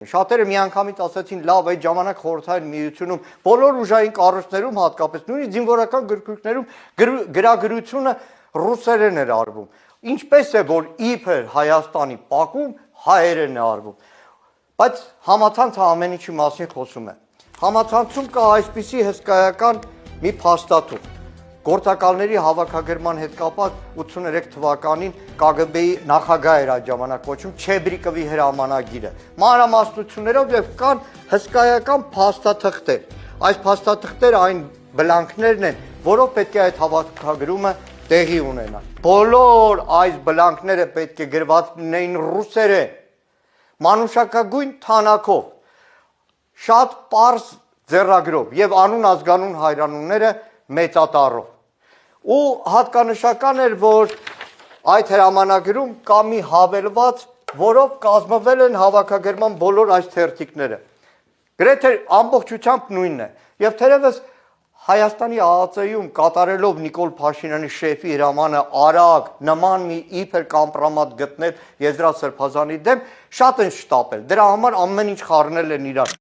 Շատերը միանգամից ասացին լավ այդ ժամանակ խորհրդային միությունում բոլոր ուժային կառույցներում հատկապես նույնիսկ զինվորական գրքույկներում գրագրությունը ռուսերեն էր արվում ինչպես է որ իբր Հայաստանի Բաքվում հայերեն է արվում բայց համացանցը ամեն ինչի մասին խոսում է համացանցում կա այսպիսի հսկայական մի փաստաթուղթ Գործակալների հավաքագրման հետ կապված 83 թվականին KGB-ի նախագահ էր այդ ժամանակ կոչում Չեբրիկովի հրամանագիրը մանրամասնություններով եւ կան հսկայական փաստաթղթեր այս փաստաթղթերը այն բլանկներն են որով պետք է այդ հավաքագրումը տեղի ունենա բոլոր այս բլանկները պետք է գրված լինեին ռուսերեն մանուշակագույն թանակով շատ պարզ ձեռագրով եւ անուն ազգանուն հայրանունները մեծատառով ու հատկանշական էր որ այդ հրամանագրում կա մի հավելված որով կազմվել են հավաքագրման բոլոր այս թերթիկները գրեթե ամբողջությամբ նույնն է եւ թերևս Հայաստանի ԱԱԾ-ում կատարելով Նիկոլ Փաշինյանի շեֆի հրամանը արագ նման մի իբր կամպրոմատ գտնել Եզրատ Սրբազանի դեմ շատ են շտապել դրա համար ամեն ինչ խառնել են իրար